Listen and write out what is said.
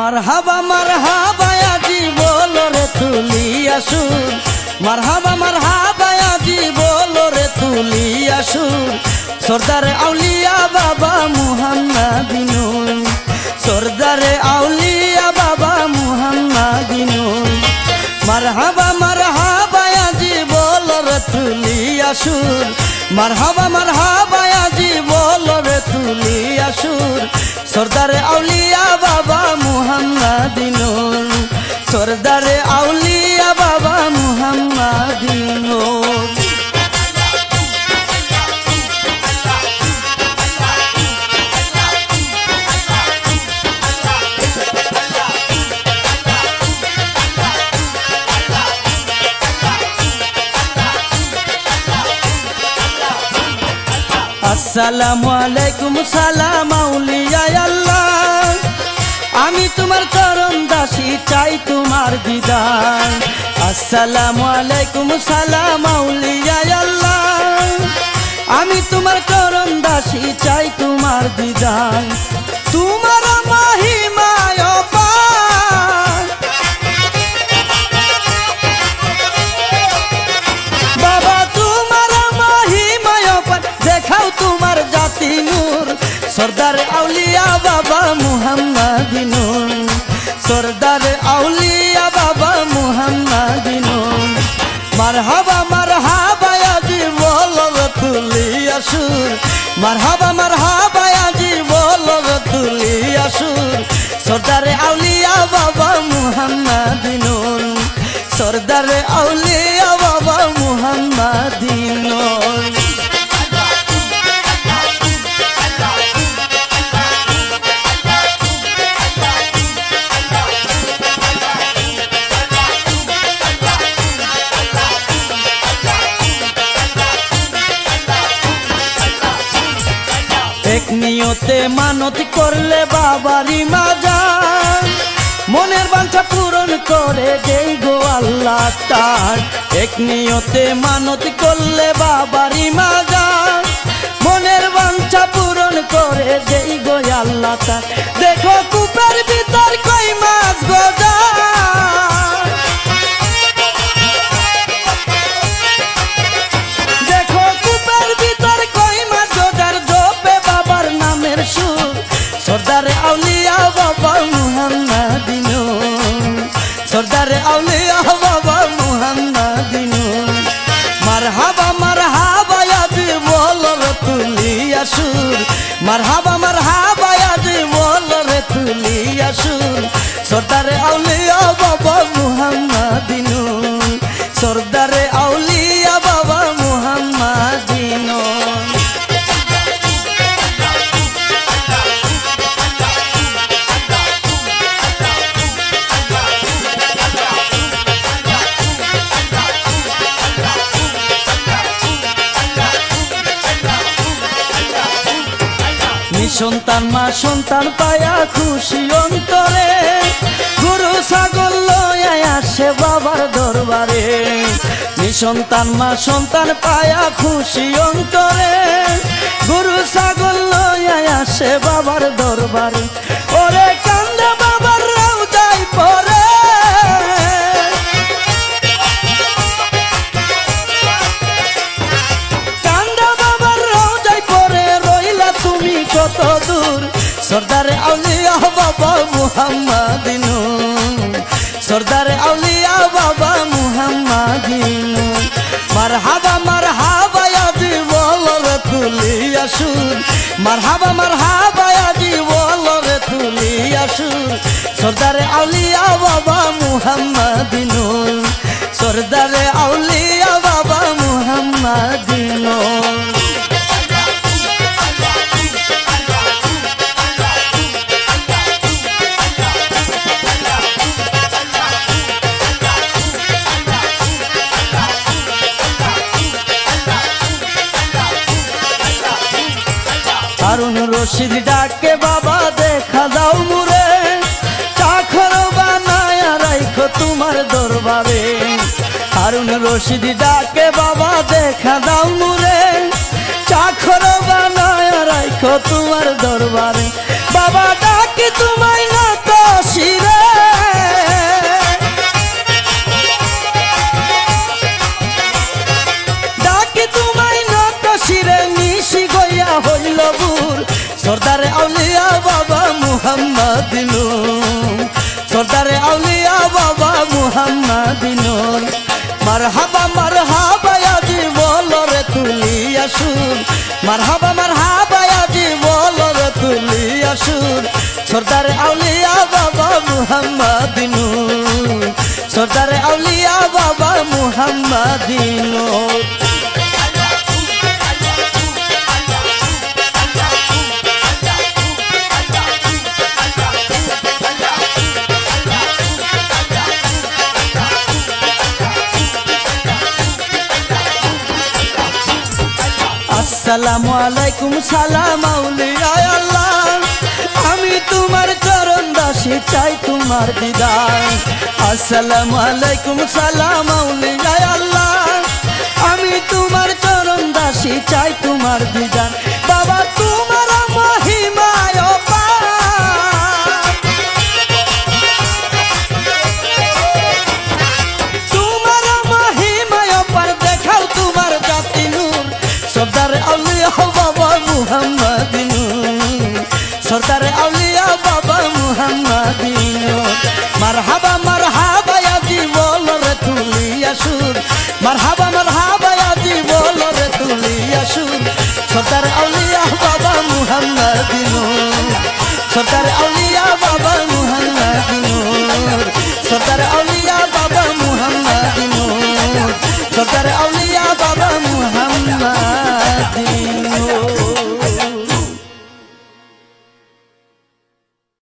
মারহাবা আজি বলো রে তুলিয়া সুর, মারহাবা আজি বলো রে তুলিয়া সুর। সরদারে আউলিয়া বাবা মুহাম্মাদিনুর, সরদারে আউলিয়া বাবা মুহাম্মাদিনুর। মারহাবা আজি বলো রে তুলিয়া সুর, মারহাবা আজি বলো রে তুলিয়া সুর। সরদারে আউলিয়া বাবা মুহাম্মাদিনুর, সরদারে আউলিয়া বাবা মুহাম্মাদিনুর। আসসালামু আলাইকুম সালাম আউলিয়া আল্লাহ, আমি তোমার চরণ দাসী চাই তোমার দিদার। আসসালামু আলাইকুম সালাম আউলিয়া আল্লাহ, আমি তোমার চরণ দাসী চাই তোমার দিদার। তোমার মহিমায় অপার বাবা, তোমার মহিমায় অপার, দেখাও তোমার জাতি নূর। সরদার আউলিয়া বাবা মুহাম্মাদিনুর, সরদার আউলিয়া বাবা মুহাম্মাদিনুর। মারহাবা আজি বলো রে তুলিয়া সুর, মারহাবা আজি বলো রে তুলিয়া সুর। সরদার আউলিয়া বাবা মুহাম্মাদিনুর, সরদার আউলিয়া বাবা মুহাম্মাদিনুর। এক নিয়তে মানত করলে বাবারি মাজার, মনের বাঞ্ছা পূরণ করে দেই গো আল্লাহ তার। এক নিয়তে মানত করলে বাবারি মাজার, মনের বাঞ্ছা পূরণ করে দেই গো আল্লাহ তার। দেখো কূপের ভিতর কই মাছ গজা, সরদারে আউলিয়া বাবা মুহাম্মাদিনুর, সরদারে আউলিয়া বাবা মুহাম্মাদিনুর। মারহাবা আজি বলো রে তুলিয়া সুর, মারহাবা আজি বলো রে তুলিয়া সুর। সরদারে আউলিয়া বাবা মুহাম্মাদিনুর, সরদারে আউলিয়া বাবা মুহাম্মাদিনুর। সন্তান মা সন্তান পায়া খুশি অন্তরে, গরু ছাগল লয়া আসে বাবার দরবারে। সন্তান মা সন্তান পায়া খুশি অন্তরে, গরু ছাগল লয়া আসে বাবার দরবারে। ওরে কান্দে বাবার রওজাই পরে, কান্দে বাবার রওজাই পরে, রইলা তুমি কত দূর। সরদারে আউলিয়া বাবা মুহাম্মাদিনুর, সরদারে আউলিয়া বাবা মুহাম্মাদিনুর। মারহাবা আজি বলো রে তুলিয়া সুর, মারহাবা আজি বলো রে তুলিয়া সুর। সরদারে আউলিয়া বাবা মুহাম্মাদিনুর, সরদারে আউলিয়া বাবা মুহাম্মাদিনুর। হারুন রশিদ ডাকে বাবা দেখা দাও মুরে, চাখর বানায়া রাইখো তোমার দরবারে। হারুন রশিদ ডাকে বাবা দেখা দাও মুরে, চাখর বানায়া রাইখো তোমার দরবারে। বাবা ডাকে তোমায় না তো শির মারহাবা আজি বলো রে তুলিয়া সুর সর্দার আউলিয়া বাবা মুহাম্মদ নূর সর্দার আউলিয়া বাবা মুহাম্মদ নূর আসসালামু আলাইকুম সালাম আউলিয়া আল্লাহ আমি তোমার চরণ দাসী চাই তোমার দিদার আসসালামু আলাইকুম সালাম আউলিয়া আল্লাহ আমি তোমার চরণ দাসী চাই তোমার দিদার বাবা তোমার